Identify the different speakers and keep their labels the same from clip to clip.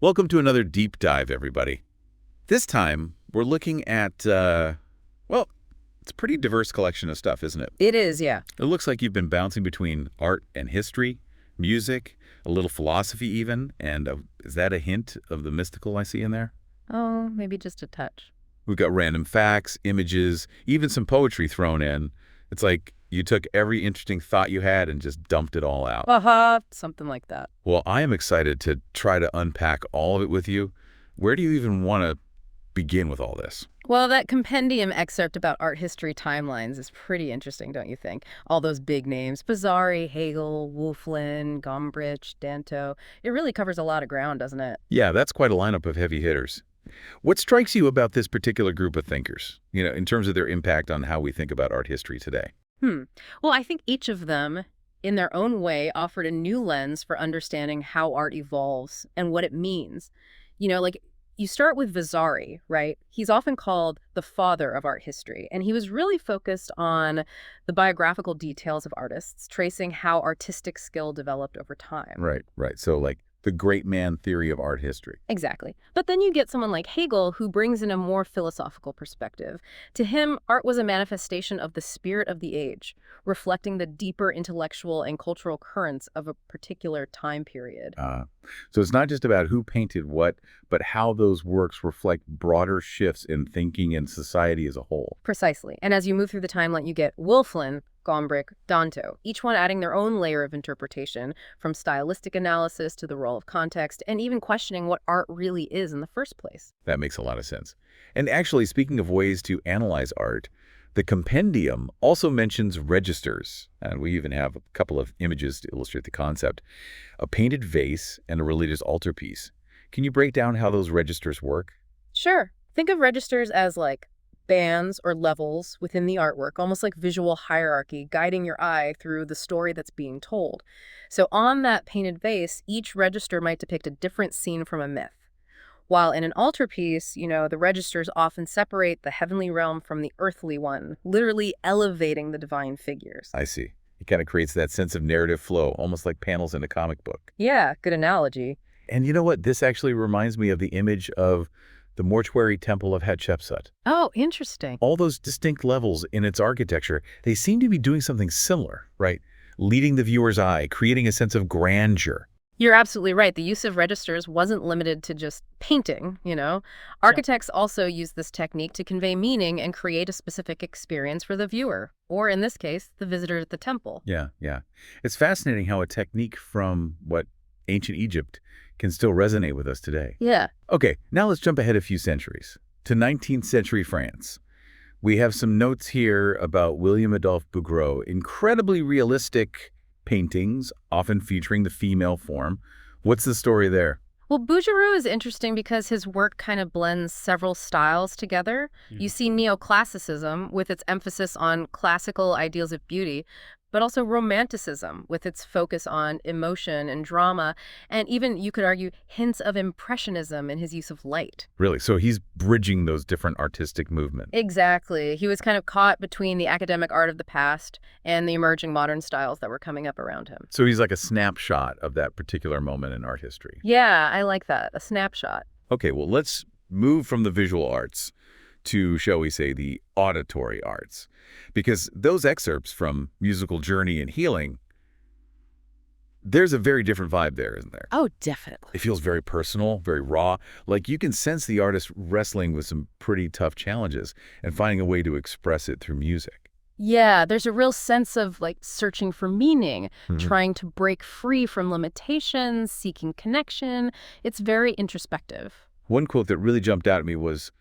Speaker 1: Welcome to another deep dive, everybody. This time, we're looking at, well, it's a pretty diverse collection of stuff, isn't it?
Speaker 2: It is, yeah.
Speaker 1: It looks like you've been bouncing between art and history, music, a little philosophy even, and is that a hint of the mystical I see in there?
Speaker 2: Oh, maybe just a touch.
Speaker 1: We've got random facts, images, even some poetry thrown in. It's like you took every interesting thought you had and just dumped it all out.
Speaker 2: Haha, something like that.
Speaker 1: Well, I am excited to try to unpack all of it with you. Where do you even want to begin with all this?
Speaker 2: Well, that compendium excerpt about art history timelines is pretty interesting, don't you think? All those big names, Vasari, Hegel, Wolflin, Gombrich, Danto. It really covers a lot of ground, doesn't it?
Speaker 1: Yeah, that's quite a lineup of heavy hitters. What strikes you about this particular group of thinkers, in terms of their impact on how we think about art history today?
Speaker 2: Well, I think each of them, in their own way, offered a new lens for understanding how art evolves and what it means. Like you start with Vasari, right? He's often called the father of art history, and he was really focused on the biographical details of artists, tracing how artistic skill developed over time.
Speaker 1: Right. So like the great man theory of art history.
Speaker 2: Exactly. But then you get someone like Hegel who brings in a more philosophical perspective. To him, art was a manifestation of the spirit of the age, reflecting the deeper intellectual and cultural currents of a particular time period.
Speaker 1: So it's not just about who painted what, but how those works reflect broader shifts in thinking and society as a whole.
Speaker 2: Precisely. And as you move through the timeline, you get Wolflin, Gombrich, Danto, each one adding their own layer of interpretation, from stylistic analysis to the role of context, and even questioning what art really is in the first place.
Speaker 1: That makes a lot of sense. And actually, speaking of ways to analyze art, the compendium also mentions registers, and we even have a couple of images to illustrate the concept. A painted vase and a religious altarpiece. Can you break down how those registers work?
Speaker 2: Sure. Think of registers as like bands or levels within the artwork, almost like visual hierarchy, guiding your eye through the story that's being told. So on that painted vase, each register might depict a different scene from a myth. While in an altarpiece, the registers often separate the heavenly realm from the earthly one, literally elevating the divine figures.
Speaker 1: I see. It kind of creates that sense of narrative flow, almost like panels in a comic book.
Speaker 2: Yeah, good analogy.
Speaker 1: And you know what? This actually reminds me of the image of the mortuary temple of Hatshepsut.
Speaker 2: Oh, interesting.
Speaker 1: All those distinct levels in its architecture, they seem to be doing something similar, right? Leading the viewer's eye, creating a sense of grandeur.
Speaker 2: You're absolutely right. The use of registers wasn't limited to just painting, Architects also use this technique to convey meaning and create a specific experience for the viewer, or in this case, the visitor at the temple.
Speaker 1: Yeah. It's fascinating how a technique from, ancient Egypt can still resonate with us today.
Speaker 2: Yeah.
Speaker 1: Okay, now let's jump ahead a few centuries to 19th century France. We have some notes here about William Adolphe Bouguereau, incredibly realistic paintings, often featuring the female form. What's the story there?
Speaker 2: Well, Bouguereau is interesting because his work kind of blends several styles together. You see neoclassicism with its emphasis on classical ideals of beauty, but also romanticism with its focus on emotion and drama, and even, you could argue, hints of impressionism in his use of light.
Speaker 1: Really? So he's bridging those different artistic movements.
Speaker 2: Exactly. He was kind of caught between the academic art of the past and the emerging modern styles that were coming up around him.
Speaker 1: So he's like a snapshot of that particular moment in art history.
Speaker 2: Yeah, I like that. A snapshot.
Speaker 1: Okay, well, let's move from the visual arts to, shall we say, the auditory arts. Because those excerpts from Musical Journey and Healing, there's a very different vibe there, isn't there?
Speaker 2: Oh, definitely.
Speaker 1: It feels very personal, very raw. Like you can sense the artist wrestling with some pretty tough challenges and finding a way to express it through music.
Speaker 2: Yeah, there's a real sense of searching for meaning, trying to break free from limitations, seeking connection. It's very introspective.
Speaker 1: One quote that really jumped out at me was,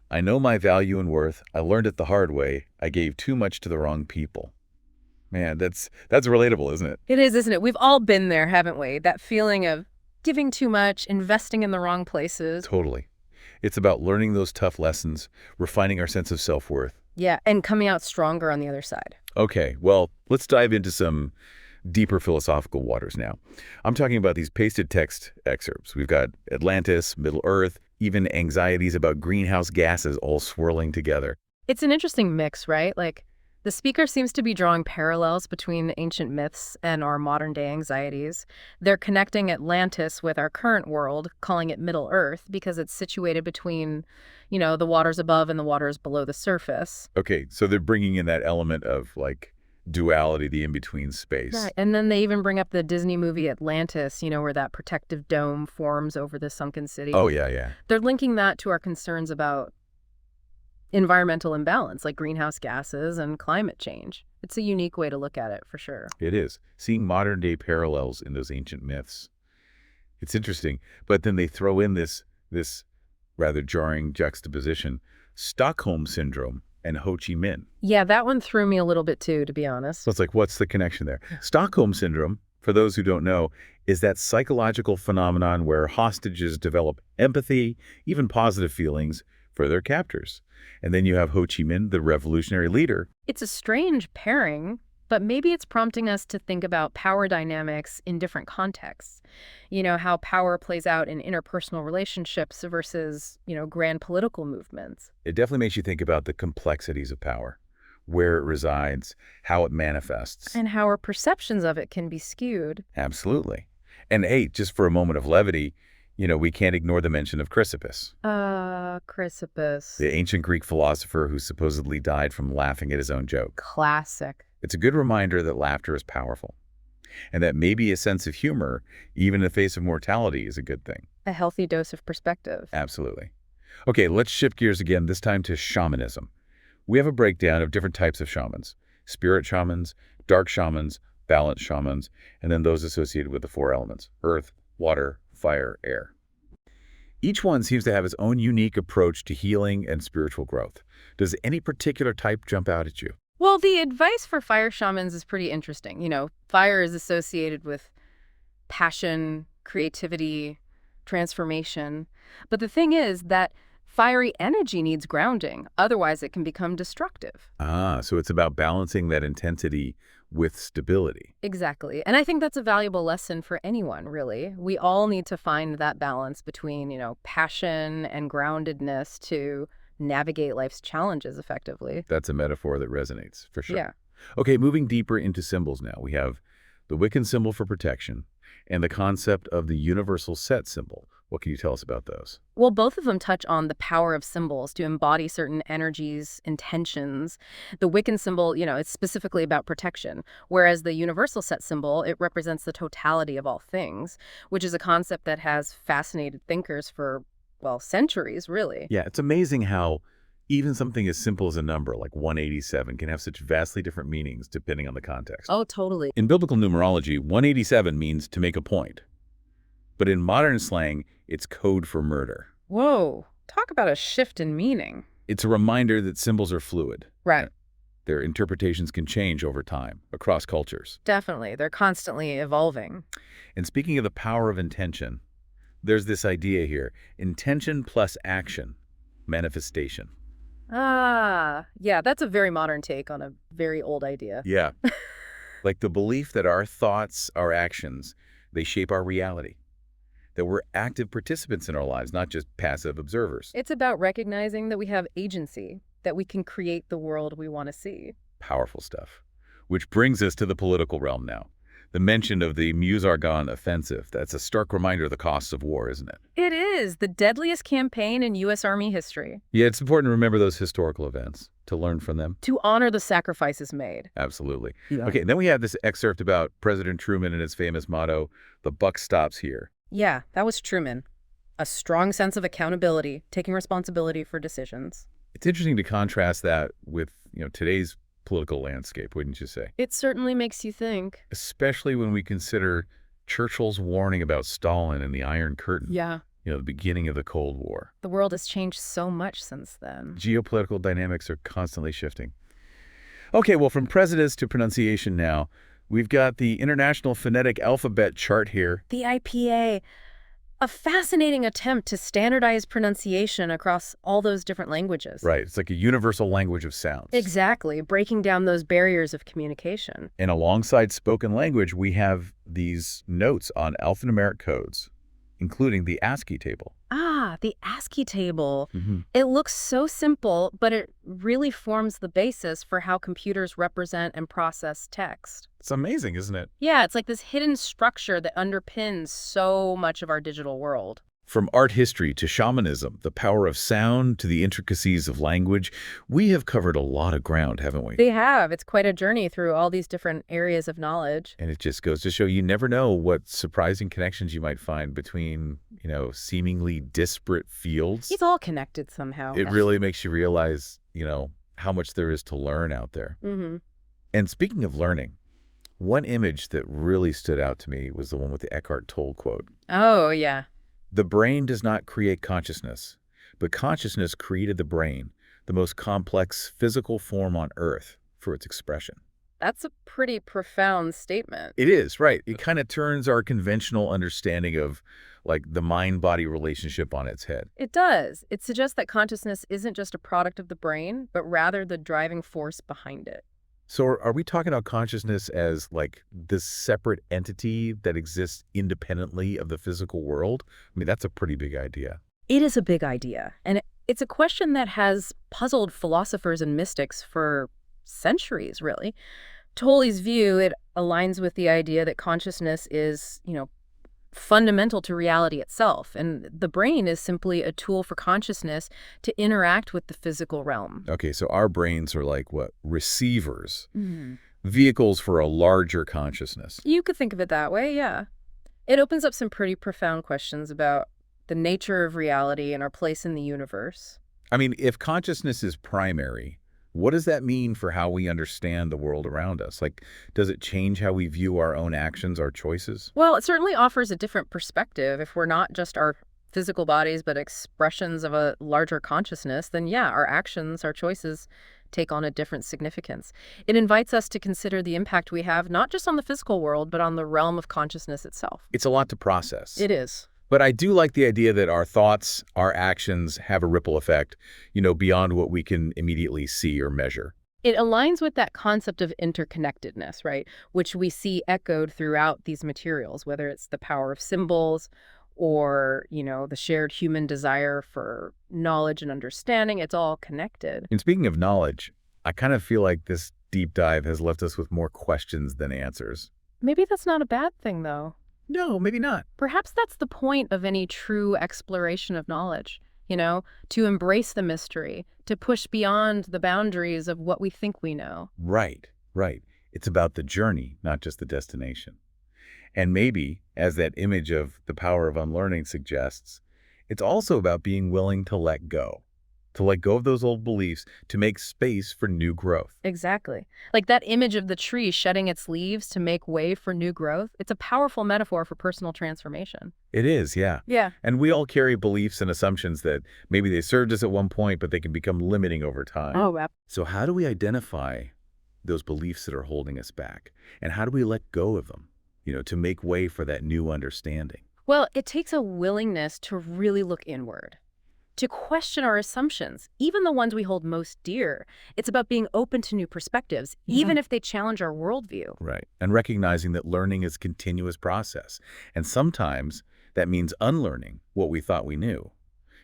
Speaker 1: "I know my value and worth. I learned it the hard way. I gave too much to the wrong people." Man, that's relatable, isn't it?
Speaker 2: It is, isn't it? We've all been there, haven't we? That feeling of giving too much, investing in the wrong places.
Speaker 1: Totally. It's about learning those tough lessons, refining our sense of self-worth.
Speaker 2: Yeah, and coming out stronger on the other side.
Speaker 1: Okay, well, let's dive into some deeper philosophical waters now. I'm talking about these pasted text excerpts. We've got Atlantis, Middle Earth, even anxieties about greenhouse gases all swirling together.
Speaker 2: It's an interesting mix, right? The speaker seems to be drawing parallels between ancient myths and our modern-day anxieties. They're connecting Atlantis with our current world, calling it Middle Earth because it's situated between, the waters above and the waters below the surface.
Speaker 1: Okay, so they're bringing in that element of, like, duality, the in-between space.
Speaker 2: Right. And then they even bring up the Disney movie Atlantis, where that protective dome forms over the sunken city.
Speaker 1: Oh, yeah, yeah.
Speaker 2: They're linking that to our concerns about environmental imbalance, like greenhouse gases and climate change. It's a unique way to look at it, for sure.
Speaker 1: It is. Seeing modern-day parallels in those ancient myths. It's interesting. But then they throw in this rather jarring juxtaposition, Stockholm Syndrome and Ho Chi Minh.
Speaker 2: Yeah, that one threw me a little bit too, to be honest.
Speaker 1: So it's like, what's the connection there? Stockholm Syndrome, for those who don't know, is that psychological phenomenon where hostages develop empathy, even positive feelings, for their captors. And then you have Ho Chi Minh, the revolutionary leader.
Speaker 2: It's a strange pairing, but maybe it's prompting us to think about power dynamics in different contexts. How power plays out in interpersonal relationships versus, grand political movements.
Speaker 1: It definitely makes you think about the complexities of power, where it resides, how it manifests.
Speaker 2: And how our perceptions of it can be skewed.
Speaker 1: Absolutely. And hey, just for a moment of levity, we can't ignore the mention of Chrysippus.
Speaker 2: Chrysippus.
Speaker 1: The ancient Greek philosopher who supposedly died from laughing at his own joke.
Speaker 2: Classic.
Speaker 1: It's a good reminder that laughter is powerful, and that maybe a sense of humor, even in the face of mortality, is a good thing.
Speaker 2: A healthy dose of perspective.
Speaker 1: Absolutely. Okay, let's shift gears again, this time to shamanism. We have a breakdown of different types of shamans: spirit shamans, dark shamans, balance shamans, and then those associated with the four elements: earth, water, fire, air. Each one seems to have its own unique approach to healing and spiritual growth. Does any particular type jump out at you?
Speaker 2: Well, the advice for fire shamans is pretty interesting. Fire is associated with passion, creativity, transformation. But the thing is that fiery energy needs grounding. Otherwise, it can become destructive.
Speaker 1: So it's about balancing that intensity with stability.
Speaker 2: Exactly. And I think that's a valuable lesson for anyone, really. We all need to find that balance between, passion and groundedness to navigate life's challenges effectively.
Speaker 1: That's a metaphor that resonates, for sure.
Speaker 2: Yeah.
Speaker 1: Okay, moving deeper into symbols now. We have the Wiccan symbol for protection and the concept of the universal set symbol. What can you tell us about those?
Speaker 2: Well, both of them touch on the power of symbols to embody certain energies, intentions. The Wiccan symbol, it's specifically about protection, whereas the universal set symbol, it represents the totality of all things, which is a concept that has fascinated thinkers for, centuries, really.
Speaker 1: Yeah, it's amazing how even something as simple as a number like 187 can have such vastly different meanings depending on the context.
Speaker 2: Oh, totally.
Speaker 1: In biblical numerology, 187 means to make a point. But in modern slang, it's code for murder.
Speaker 2: Whoa, talk about a shift in meaning.
Speaker 1: It's a reminder that symbols are fluid.
Speaker 2: Right.
Speaker 1: Their interpretations can change over time, across cultures.
Speaker 2: Definitely. They're constantly evolving.
Speaker 1: And speaking of the power of intention, there's this idea here: intention plus action, manifestation.
Speaker 2: Yeah, that's a very modern take on a very old idea.
Speaker 1: Yeah. Like the belief that our thoughts, our actions, they shape our reality. That we're active participants in our lives, not just passive observers.
Speaker 2: It's about recognizing that we have agency, that we can create the world we want to see.
Speaker 1: Powerful stuff. Which brings us to the political realm now. The mention of the Meuse-Argonne offensive, that's a stark reminder of the costs of war, isn't it?
Speaker 2: It is the deadliest campaign in U.S. Army history.
Speaker 1: Yeah, it's important to remember those historical events, to learn from them.
Speaker 2: To honor the sacrifices made.
Speaker 1: Absolutely.
Speaker 2: Yeah.
Speaker 1: Okay, then we have this excerpt about President Truman and his famous motto, "The buck stops here."
Speaker 2: Yeah, that was Truman. A strong sense of accountability, taking responsibility for decisions.
Speaker 1: It's interesting to contrast that with, today's political landscape, wouldn't you say?
Speaker 2: It certainly makes you think.
Speaker 1: Especially when we consider Churchill's warning about Stalin and the Iron Curtain.
Speaker 2: Yeah.
Speaker 1: The beginning of the Cold War.
Speaker 2: The world has changed so much since then.
Speaker 1: Geopolitical dynamics are constantly shifting. Okay, well, from presidents to pronunciation now, we've got the International Phonetic Alphabet chart here.
Speaker 2: The IPA, a fascinating attempt to standardize pronunciation across all those different languages.
Speaker 1: Right, it's like a universal language of sounds.
Speaker 2: Exactly, breaking down those barriers of communication.
Speaker 1: And alongside spoken language, we have these notes on alphanumeric codes, including the ASCII table.
Speaker 2: Ah, the ASCII table.
Speaker 1: Hmm.
Speaker 2: It looks so simple, but it really forms the basis for how computers represent and process text.
Speaker 1: It's amazing, isn't it?
Speaker 2: Yeah, it's like this hidden structure that underpins so much of our digital world.
Speaker 1: From art history to shamanism, the power of sound to the intricacies of language, we have covered a lot of ground, haven't we?
Speaker 2: They have. It's quite a journey through all these different areas of knowledge.
Speaker 1: And it just goes to show you never know what surprising connections you might find between, seemingly disparate fields.
Speaker 2: It's all connected somehow.
Speaker 1: It really makes you realize, how much there is to learn out there.
Speaker 2: Mm-hmm.
Speaker 1: And speaking of learning, one image that really stood out to me was the one with the Eckhart Tolle quote.
Speaker 2: Oh, yeah.
Speaker 1: The brain does not create consciousness, but consciousness created the brain, the most complex physical form on Earth, for its expression.
Speaker 2: That's a pretty profound statement.
Speaker 1: It is, right. It kind of turns our conventional understanding of, like, the mind-body relationship on its head.
Speaker 2: It does. It suggests that consciousness isn't just a product of the brain, but rather the driving force behind it.
Speaker 1: So are we talking about consciousness as, like, this separate entity that exists independently of the physical world? I mean, that's a pretty big idea.
Speaker 2: It is a big idea, and it's a question that has puzzled philosophers and mystics for centuries, really. Tolle's view, it aligns with the idea that consciousness is, fundamental to reality itself, and the brain is simply a tool for consciousness to interact with the physical realm.
Speaker 1: Okay, so our brains are like what? Receivers,
Speaker 2: Mhm.
Speaker 1: vehicles for a larger consciousness.
Speaker 2: You could think of it that way, yeah. It opens up some pretty profound questions about the nature of reality and our place in the universe.
Speaker 1: I mean, if consciousness is primary, what does that mean for how we understand the world around us? Like, does it change how we view our own actions, our choices?
Speaker 2: Well, it certainly offers a different perspective. If we're not just our physical bodies, but expressions of a larger consciousness, then yeah, our actions, our choices take on a different significance. It invites us to consider the impact we have, not just on the physical world, but on the realm of consciousness itself.
Speaker 1: It's a lot to process.
Speaker 2: It is.
Speaker 1: But I do like the idea that our thoughts, our actions have a ripple effect, beyond what we can immediately see or measure.
Speaker 2: It aligns with that concept of interconnectedness, right? Which we see echoed throughout these materials, whether it's the power of symbols or, the shared human desire for knowledge and understanding. It's all connected.
Speaker 1: And speaking of knowledge, I kind of feel like this deep dive has left us with more questions than answers.
Speaker 2: Maybe that's not a bad thing, though.
Speaker 1: No, maybe not.
Speaker 2: Perhaps that's the point of any true exploration of knowledge, to embrace the mystery, to push beyond the boundaries of what we think we know.
Speaker 1: Right, right. It's about the journey, not just the destination. And maybe, as that image of the power of unlearning suggests, it's also about being willing to let go of those old beliefs, to make space for new growth.
Speaker 2: Exactly. Like that image of the tree shedding its leaves to make way for new growth. It's a powerful metaphor for personal transformation.
Speaker 1: It is, yeah.
Speaker 2: Yeah.
Speaker 1: And we all carry beliefs and assumptions that maybe they served us at one point, but they can become limiting over time.
Speaker 2: Oh, wow.
Speaker 1: So how do we identify those beliefs that are holding us back? And how do we let go of them, to make way for that new understanding?
Speaker 2: Well, it takes a willingness to really look inward, to question our assumptions, even the ones we hold most dear. It's about being open to new perspectives, even if they challenge our worldview.
Speaker 1: Right. And recognizing that learning is a continuous process. And sometimes that means unlearning what we thought we knew.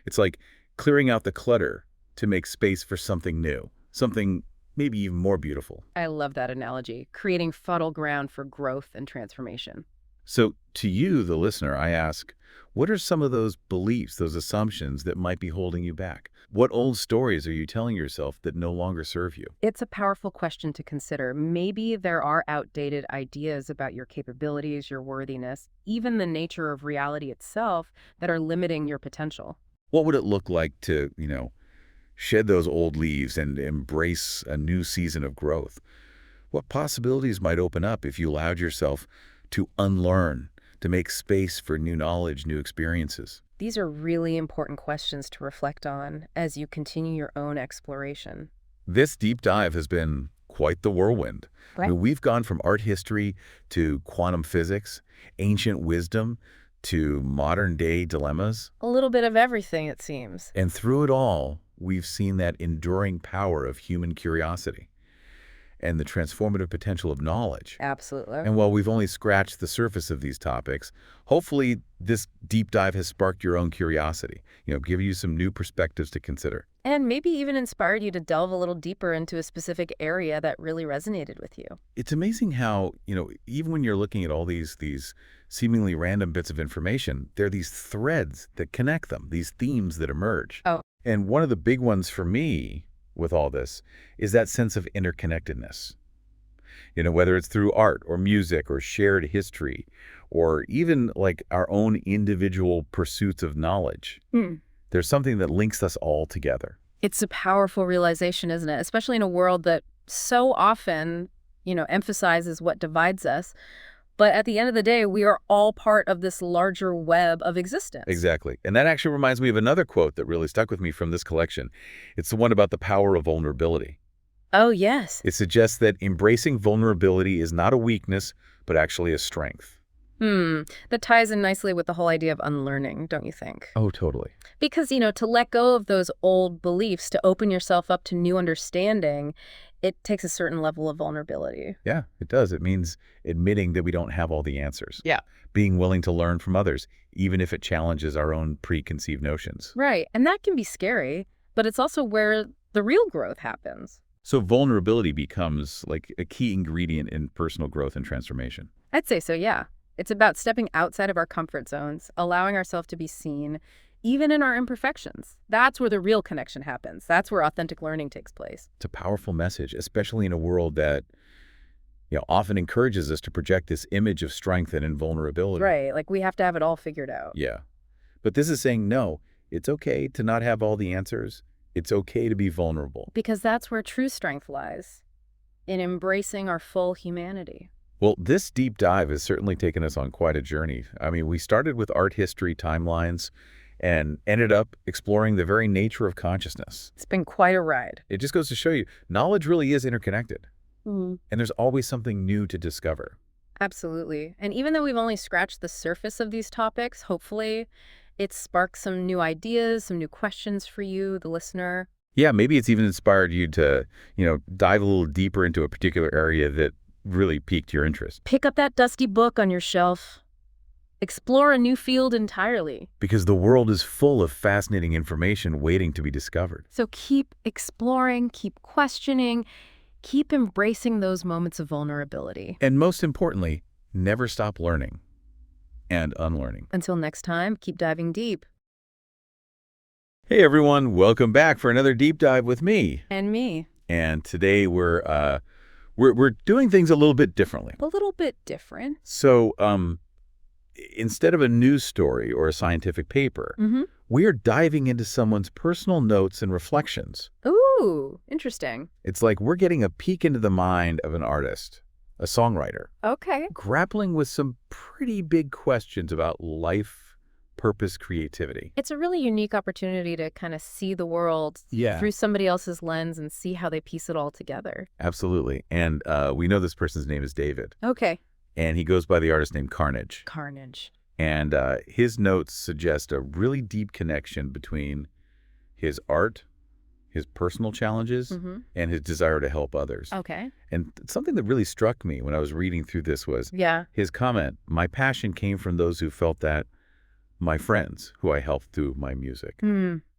Speaker 1: It's like clearing out the clutter to make space for something new, something maybe even more beautiful.
Speaker 2: I love that analogy, creating fertile ground for growth and transformation.
Speaker 1: So to you, the listener, I ask, what are some of those beliefs, those assumptions that might be holding you back? What old stories are you telling yourself that no longer serve you?
Speaker 2: It's a powerful question to consider. Maybe there are outdated ideas about your capabilities, your worthiness, even the nature of reality itself that are limiting your potential.
Speaker 1: What would it look like to, shed those old leaves and embrace a new season of growth? What possibilities might open up if you allowed yourself to unlearn, to make space for new knowledge, new experiences?
Speaker 2: These are really important questions to reflect on as you continue your own exploration.
Speaker 1: This deep dive has been quite the whirlwind. I
Speaker 2: Right.
Speaker 1: mean, we've gone from art history to quantum physics, ancient wisdom, to modern-day dilemmas.
Speaker 2: A little bit of everything, it seems.
Speaker 1: And through it all, we've seen that enduring power of human curiosity. and the transformative potential of knowledge.
Speaker 2: Absolutely.
Speaker 1: And while we've only scratched the surface of these topics, hopefully this deep dive has sparked your own curiosity, give you some new perspectives to consider.
Speaker 2: And maybe even inspired you to delve a little deeper into a specific area that really resonated with you.
Speaker 1: It's amazing how, even when you're looking at all these seemingly random bits of information, there are these threads that connect them, these themes that emerge.
Speaker 2: Oh.
Speaker 1: And one of the big ones for me with all this is that sense of interconnectedness. Whether it's through art or music or shared history or even like our own individual pursuits of knowledge, there's something that links us all together.
Speaker 2: It's a powerful realization, isn't it? Especially in a world that so often, emphasizes what divides us. But at the end of the day, we are all part of this larger web of existence.
Speaker 1: Exactly. And that actually reminds me of another quote that really stuck with me from this collection. It's the one about the power of vulnerability.
Speaker 2: Oh, yes.
Speaker 1: It suggests that embracing vulnerability is not a weakness, but actually a strength.
Speaker 2: That ties in nicely with the whole idea of unlearning, don't you think?
Speaker 1: Oh, totally.
Speaker 2: Because, to let go of those old beliefs, to open yourself up to new understanding, it takes a certain level of vulnerability.
Speaker 1: Yeah, it does. It means admitting that we don't have all the answers.
Speaker 2: Yeah.
Speaker 1: Being willing to learn from others, even if it challenges our own preconceived notions.
Speaker 2: Right. And that can be scary, but it's also where the real growth happens.
Speaker 1: So vulnerability becomes like a key ingredient in personal growth and transformation.
Speaker 2: I'd say so, yeah. It's about stepping outside of our comfort zones, allowing ourselves to be seen, even in our imperfections. That's where the real connection happens. That's where authentic learning takes place.
Speaker 1: It's a powerful message, especially in a world that often encourages us to project this image of strength and invulnerability.
Speaker 2: Right, like we have to have it all figured out.
Speaker 1: Yeah. But this is saying, no, it's okay to not have all the answers. It's okay to be vulnerable.
Speaker 2: Because that's where true strength lies, in embracing our full humanity.
Speaker 1: Well, this deep dive has certainly taken us on quite a journey. I mean, we started with art history timelines and ended up exploring the very nature of consciousness.
Speaker 2: It's been quite a ride.
Speaker 1: It just goes to show you, knowledge really is interconnected.
Speaker 2: Mm.
Speaker 1: And there's always something new to discover.
Speaker 2: Absolutely. And even though we've only scratched the surface of these topics, hopefully it sparks some new ideas, some new questions for you, the listener.
Speaker 1: Yeah, maybe it's even inspired you to, dive a little deeper into a particular area that really piqued your interest.
Speaker 2: Pick up that dusty book on your shelf. Explore a new field entirely.
Speaker 1: Because the world is full of fascinating information waiting to be discovered.
Speaker 2: So keep exploring, keep questioning, keep embracing those moments of vulnerability.
Speaker 1: And most importantly, never stop learning and unlearning.
Speaker 2: Until next time, keep diving deep.
Speaker 1: Hey everyone, welcome back for another deep dive with me.
Speaker 2: And me.
Speaker 1: And today we're doing things a little bit differently.
Speaker 2: A little bit different.
Speaker 1: So, instead of a news story or a scientific paper, we are diving into someone's personal notes and reflections.
Speaker 2: Ooh, interesting.
Speaker 1: It's like we're getting a peek into the mind of an artist, a songwriter,
Speaker 2: Okay.
Speaker 1: grappling with some pretty big questions about life, purpose, creativity.
Speaker 2: It's a really unique opportunity to kind of see the world through somebody else's lens and see how they piece it all together.
Speaker 1: Absolutely. And we know this person's name is David.
Speaker 2: Okay.
Speaker 1: And he goes by the artist name Carnage.
Speaker 2: Carnage.
Speaker 1: And his notes suggest a really deep connection between his art, his personal challenges, and his desire to help others.
Speaker 2: Okay.
Speaker 1: And something that really struck me when I was reading through this was his comment, "My passion came from those who felt that, my friends who I helped through my music."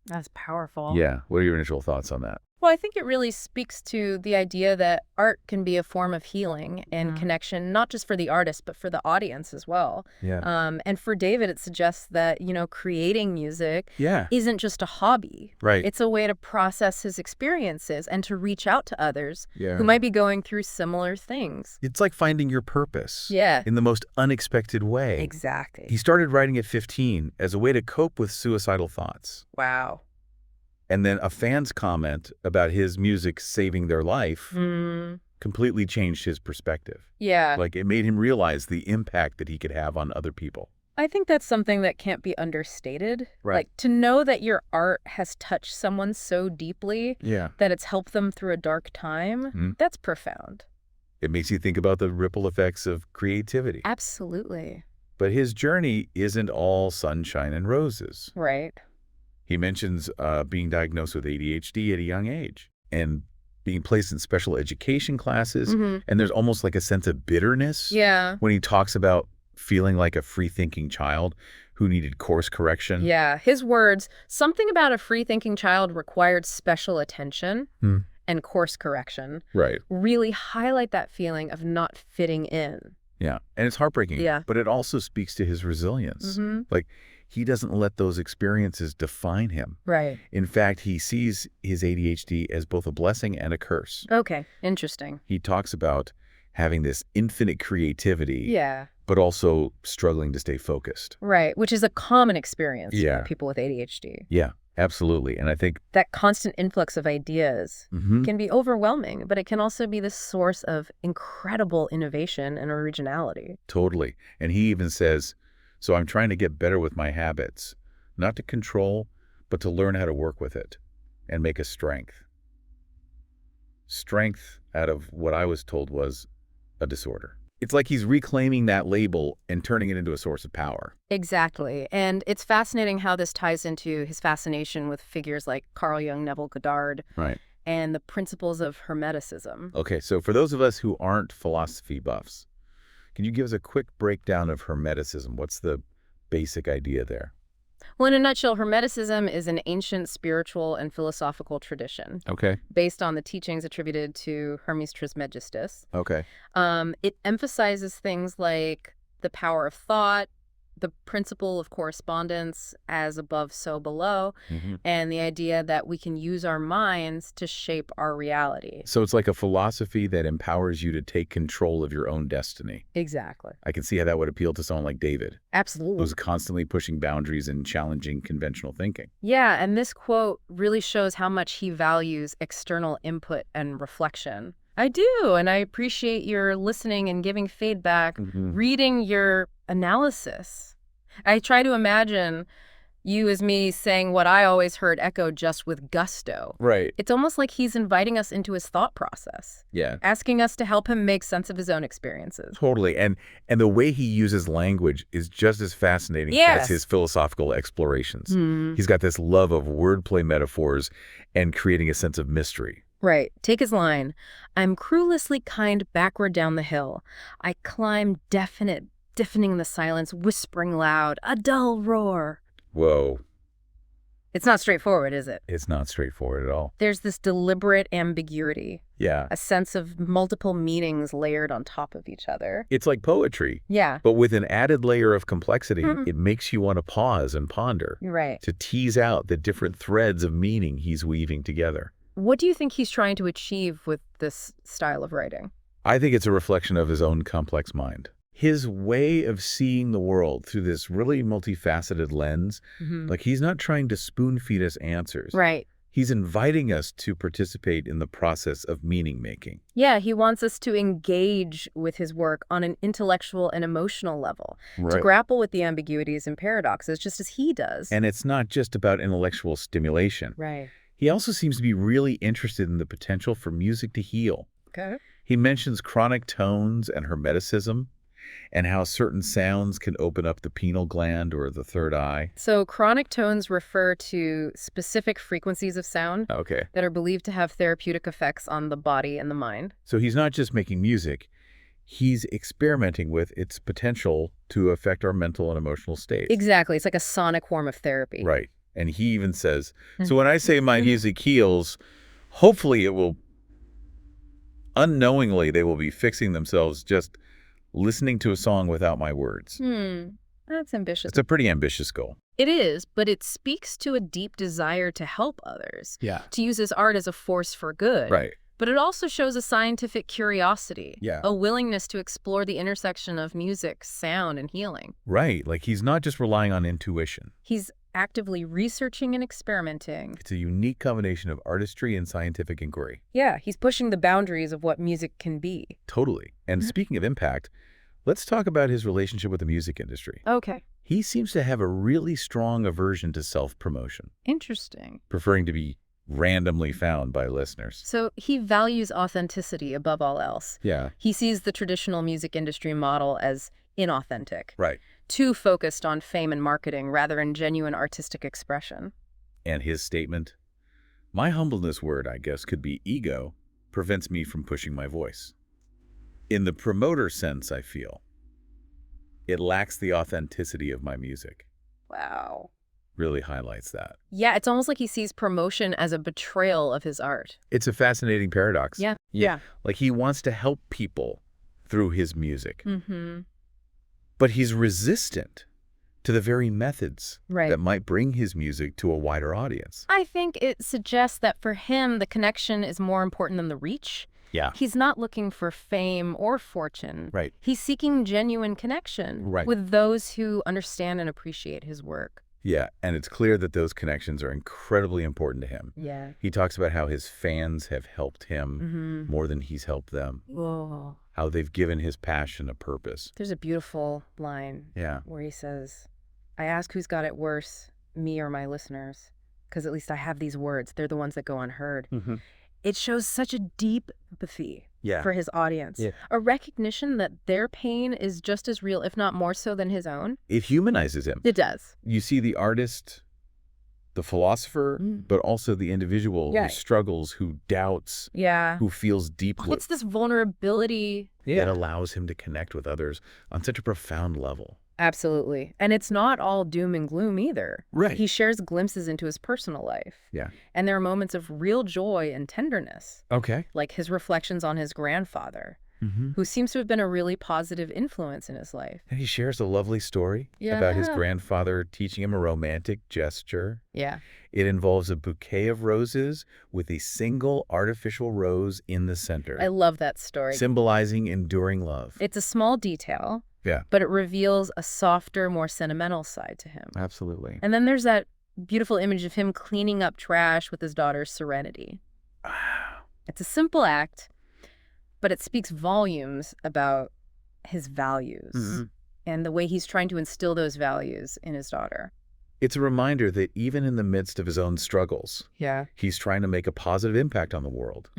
Speaker 2: That's powerful.
Speaker 1: Yeah. What are your initial thoughts on that?
Speaker 2: Well, I think it really speaks to the idea that art can be a form of healing and connection, not just for the artist, but for the audience as well.
Speaker 1: Yeah.
Speaker 2: And for David, it suggests that, creating music
Speaker 1: Yeah.
Speaker 2: isn't just a hobby.
Speaker 1: Right.
Speaker 2: It's a way to process his experiences and to reach out to others
Speaker 1: Yeah.
Speaker 2: who might be going through similar things.
Speaker 1: It's like finding your purpose.
Speaker 2: Yeah.
Speaker 1: In the most unexpected way.
Speaker 2: Exactly.
Speaker 1: He started writing at 15 as a way to cope with suicidal thoughts.
Speaker 2: Wow.
Speaker 1: And then a fan's comment about his music saving their life completely changed his perspective.
Speaker 2: Yeah.
Speaker 1: Like it made him realize the impact that he could have on other people.
Speaker 2: I think that's something that can't be understated.
Speaker 1: Right.
Speaker 2: Like to know that your art has touched someone so deeply
Speaker 1: Yeah.
Speaker 2: that it's helped them through a dark time, that's profound.
Speaker 1: It makes you think about the ripple effects of creativity.
Speaker 2: Absolutely.
Speaker 1: But his journey isn't all sunshine and roses.
Speaker 2: Right.
Speaker 1: He mentions being diagnosed with ADHD at a young age. And, being placed in special education classes,
Speaker 2: Hmm.
Speaker 1: and there's almost like a sense of bitterness
Speaker 2: Yeah.
Speaker 1: when he talks about feeling like a free-thinking child who needed course correction.
Speaker 2: Yeah. His words, something about a free-thinking child required special attention
Speaker 1: Hmm.
Speaker 2: and course correction,
Speaker 1: Right.
Speaker 2: really highlight that feeling of not fitting in.
Speaker 1: Yeah. And it's heartbreaking,
Speaker 2: Yeah.
Speaker 1: but it also speaks to his resilience.
Speaker 2: Hmm.
Speaker 1: Like, he doesn't let those experiences define him.
Speaker 2: Right.
Speaker 1: In fact, he sees his ADHD as both a blessing and a curse.
Speaker 2: Okay. Interesting.
Speaker 1: He talks about having this infinite creativity,
Speaker 2: Yeah.
Speaker 1: but also struggling to stay focused.
Speaker 2: Right. Which is a common experience
Speaker 1: Yeah.
Speaker 2: for people with ADHD.
Speaker 1: Yeah, absolutely. And I think
Speaker 2: That constant influx of ideas
Speaker 1: mhm,
Speaker 2: can be overwhelming, but it can also be the source of incredible innovation and originality.
Speaker 1: totally. And he even says, so I'm trying to get better with my habits, not to control, but to learn how to work with it and make a strength. Strength out of what I was told was a disorder. It's like he's reclaiming that label and turning it into a source of power.
Speaker 2: Exactly. And it's fascinating how this ties into his fascination with figures like Carl Jung, Neville Goddard,
Speaker 1: Right.
Speaker 2: and the principles of Hermeticism.
Speaker 1: Okay, so for those of us who aren't philosophy buffs, can you give us a quick breakdown of Hermeticism? What's the basic idea there?
Speaker 2: Well, in a nutshell, Hermeticism is an ancient spiritual and philosophical tradition
Speaker 1: Okay.
Speaker 2: based on the teachings attributed to Hermes Trismegistus.
Speaker 1: Okay.
Speaker 2: It emphasizes things like the power of thought, the principle of correspondence, as above, so below,
Speaker 1: Hmm.
Speaker 2: and the idea that we can use our minds to shape our reality.
Speaker 1: So it's like a philosophy that empowers you to take control of your own destiny.
Speaker 2: Exactly.
Speaker 1: I can see how that would appeal to someone like David,
Speaker 2: Absolutely.
Speaker 1: who's constantly pushing boundaries and challenging conventional thinking.
Speaker 2: Yeah, and this quote really shows how much he values external input and reflection. I do, and I appreciate your listening and giving feedback, reading your analysis. I try to imagine you as me saying what I always heard echoed just with gusto.
Speaker 1: Right.
Speaker 2: It's almost like he's inviting us into his thought process,
Speaker 1: Yeah.
Speaker 2: asking us to help him make sense of his own experiences.
Speaker 1: Totally. And the way he uses language is just as fascinating
Speaker 2: Yes.
Speaker 1: as his philosophical explorations.
Speaker 2: Hmm.
Speaker 1: He's got this love of wordplay metaphors and creating a sense of mystery.
Speaker 2: Right. Take his line. I'm crewlessly kind backward down the hill. I climb deafening the silence, whispering loud, a dull roar.
Speaker 1: Whoa.
Speaker 2: It's not straightforward, is it?
Speaker 1: It's not straightforward at all.
Speaker 2: There's this deliberate ambiguity,
Speaker 1: Yeah.
Speaker 2: a sense of multiple meanings layered on top of each other.
Speaker 1: It's like poetry,
Speaker 2: Yeah,
Speaker 1: but with an added layer of complexity.
Speaker 2: Mhm.
Speaker 1: It makes you want to pause and ponder,
Speaker 2: you're right.
Speaker 1: to tease out the different threads of meaning he's weaving together.
Speaker 2: What do you think he's trying to achieve with this style of writing?
Speaker 1: I think it's a reflection of his own complex mind. His way of seeing the world through this really multifaceted lens, like he's not trying to spoon-feed us answers.
Speaker 2: Right.
Speaker 1: He's inviting us to participate in the process of meaning-making.
Speaker 2: Yeah, he wants us to engage with his work on an intellectual and emotional level, to grapple with the ambiguities and paradoxes just as he does.
Speaker 1: And it's not just about intellectual stimulation.
Speaker 2: Right.
Speaker 1: He also seems to be really interested in the potential for music to heal.
Speaker 2: Okay.
Speaker 1: He mentions chronic tones and hermeticism, and how certain sounds can open up the pineal gland or the third eye.
Speaker 2: So chronic tones refer to specific frequencies of sound
Speaker 1: Okay.
Speaker 2: that are believed to have therapeutic effects on the body and the mind.
Speaker 1: So he's not just making music, he's experimenting with its potential to affect our mental and emotional states.
Speaker 2: Exactly. It's like a sonic form of therapy.
Speaker 1: Right. And he even says, so when I say my music heals, hopefully it will, unknowingly, they will be fixing themselves just listening to a song without my words.
Speaker 2: That's ambitious.
Speaker 1: It's a pretty ambitious goal.
Speaker 2: It is, but it speaks to a deep desire to help others,
Speaker 1: Yeah.
Speaker 2: to use his art as a force for good.
Speaker 1: Right.
Speaker 2: But it also shows a scientific curiosity,
Speaker 1: Yeah.
Speaker 2: a willingness to explore the intersection of music, sound, and healing.
Speaker 1: Right. Like he's not just relying on intuition.
Speaker 2: He's actively researching and experimenting.
Speaker 1: It's a unique combination of artistry and scientific inquiry.
Speaker 2: Yeah, he's pushing the boundaries of what music can be.
Speaker 1: Totally. And speaking of impact, let's talk about his relationship with the music industry.
Speaker 2: Okay.
Speaker 1: He seems to have a really strong aversion to self-promotion,
Speaker 2: Interesting.
Speaker 1: preferring to be randomly found by listeners.
Speaker 2: So he values authenticity above all else.
Speaker 1: Yeah.
Speaker 2: He sees the traditional music industry model as inauthentic,
Speaker 1: Right.
Speaker 2: too focused on fame and marketing rather than genuine artistic expression.
Speaker 1: And his statement, my humbleness word, I guess, could be ego, prevents me from pushing my voice. In the promoter sense, I feel, it lacks the authenticity of my music.
Speaker 2: Wow.
Speaker 1: Really highlights that.
Speaker 2: Yeah, it's almost like he sees promotion as a betrayal of his art.
Speaker 1: It's a fascinating paradox.
Speaker 2: Yeah.
Speaker 1: Like he wants to help people through his music,
Speaker 2: Mm-hmm.
Speaker 1: but he's resistant to the very methods
Speaker 2: Right.
Speaker 1: that might bring his music to a wider audience.
Speaker 2: I think it suggests that for him, the connection is more important than the reach.
Speaker 1: Yeah.
Speaker 2: He's not looking for fame or fortune.
Speaker 1: Right.
Speaker 2: He's seeking genuine connection with those who understand and appreciate his work.
Speaker 1: Yeah, and it's clear that those connections are incredibly important to him.
Speaker 2: Yeah.
Speaker 1: He talks about how his fans have helped him more than he's helped them.
Speaker 2: Whoa.
Speaker 1: How they've given his passion a purpose.
Speaker 2: There's a beautiful line where he says, I ask who's got it worse, me or my listeners, because at least I have these words. They're the ones that go unheard. It shows such a deep empathy for his audience. A recognition that their pain is just as real, if not more so, than his own.
Speaker 1: It humanizes him.
Speaker 2: It does.
Speaker 1: You see the artist, the philosopher, but also the individual who struggles, who doubts, who feels deeply.
Speaker 2: It's this vulnerability
Speaker 1: that allows him to connect with others on such a profound level.
Speaker 2: Absolutely. And it's not all doom and gloom either.
Speaker 1: Right.
Speaker 2: He shares glimpses into his personal life.
Speaker 1: Yeah.
Speaker 2: And there are moments of real joy and tenderness.
Speaker 1: Okay.
Speaker 2: Like his reflections on his grandfather, who seems to have been a really positive influence in his life.
Speaker 1: And he shares a lovely story about his grandfather teaching him a romantic gesture.
Speaker 2: Yeah.
Speaker 1: It involves a bouquet of roses with a single artificial rose in the center.
Speaker 2: I love that story.
Speaker 1: Symbolizing enduring love.
Speaker 2: It's a small detail.
Speaker 1: Yeah.
Speaker 2: But it reveals a softer, more sentimental side to him.
Speaker 1: Absolutely.
Speaker 2: And then there's that beautiful image of him cleaning up trash with his daughter's serenity. It's a simple act, but it speaks volumes about his values and the way he's trying to instill those values in his daughter.
Speaker 1: It's a reminder that even in the midst of his own struggles, he's trying to make a positive impact on the world,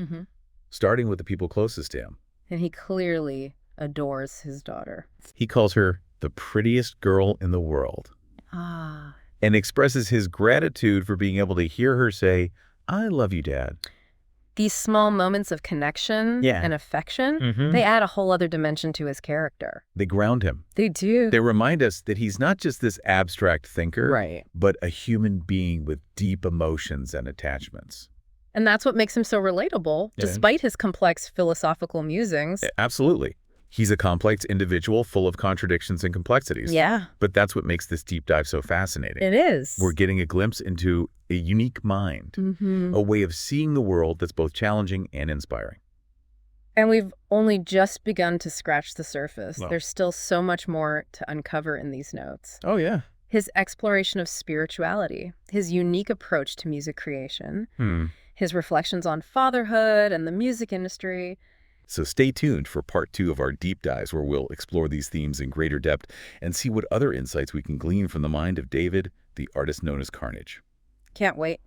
Speaker 1: starting with the people closest to him.
Speaker 2: And he clearly adores his daughter.
Speaker 1: He calls her the prettiest girl in the world. And expresses his gratitude for being able to hear her say, I love you, Dad.
Speaker 2: These small moments of connection and affection, they add a whole other dimension to his character.
Speaker 1: They ground him.
Speaker 2: They do.
Speaker 1: They remind us that he's not just this abstract thinker, but a human being with deep emotions and attachments.
Speaker 2: And that's what makes him so relatable, despite his complex philosophical musings.
Speaker 1: Absolutely. He's a complex individual full of contradictions and complexities.
Speaker 2: Yeah.
Speaker 1: But that's what makes this deep dive so fascinating.
Speaker 2: It is.
Speaker 1: We're getting a glimpse into a unique mind, a way of seeing the world that's both challenging and inspiring.
Speaker 2: And we've only just begun to scratch the surface. There's still so much more to uncover in these notes.
Speaker 1: Oh, yeah.
Speaker 2: His exploration of spirituality, his unique approach to music creation, his reflections on fatherhood and the music industry.
Speaker 1: So stay tuned for part 2 of our deep dives, where we'll explore these themes in greater depth and see what other insights we can glean from the mind of David, the artist known as Carnage.
Speaker 2: Can't wait.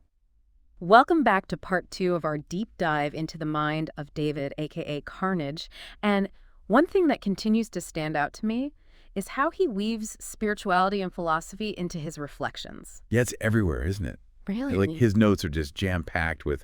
Speaker 2: Welcome back to part 2 of our deep dive into the mind of David, aka Carnage. And one thing that continues to stand out to me is how he weaves spirituality and philosophy into his reflections.
Speaker 1: Yeah, it's everywhere, isn't it?
Speaker 2: Really?
Speaker 1: Like his notes are just jam-packed with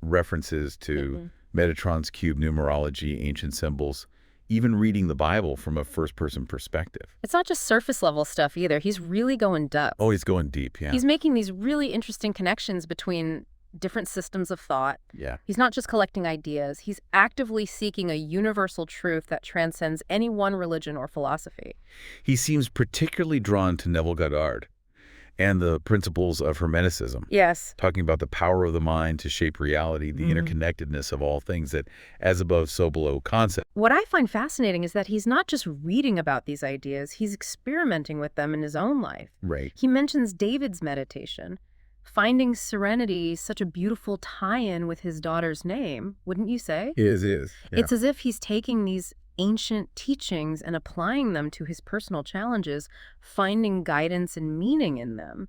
Speaker 1: references to Metatron's cube numerology, ancient symbols, even reading the Bible from a first-person perspective.
Speaker 2: It's not just surface-level stuff either. He's really going depth.
Speaker 1: Oh, he's going deep, yeah.
Speaker 2: He's making these really interesting connections between different systems of thought.
Speaker 1: Yeah.
Speaker 2: He's not just collecting ideas. He's actively seeking a universal truth that transcends any one religion or philosophy.
Speaker 1: He seems particularly drawn to Neville Goddard and the principles of Hermeticism.
Speaker 2: Yes.
Speaker 1: Talking about the power of the mind to shape reality, the interconnectedness of all things, that as above, so below concept.
Speaker 2: What I find fascinating is that he's not just reading about these ideas, he's experimenting with them in his own life.
Speaker 1: Right.
Speaker 2: He mentions David's meditation. Finding serenity, such a beautiful tie-in with his daughter's name, wouldn't you say?
Speaker 1: Is. Yeah.
Speaker 2: It's as if he's taking these ancient teachings and applying them to his personal challenges, finding guidance and meaning in them.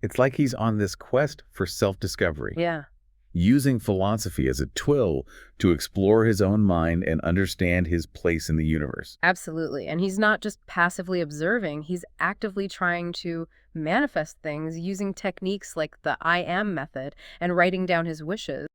Speaker 1: It's like he's on this quest for self-discovery.
Speaker 2: Yeah.
Speaker 1: Using philosophy as a tool to explore his own mind and understand his place in the universe.
Speaker 2: Absolutely. And he's not just passively observing, he's actively trying to manifest things using techniques like the I am method and writing down his wishes.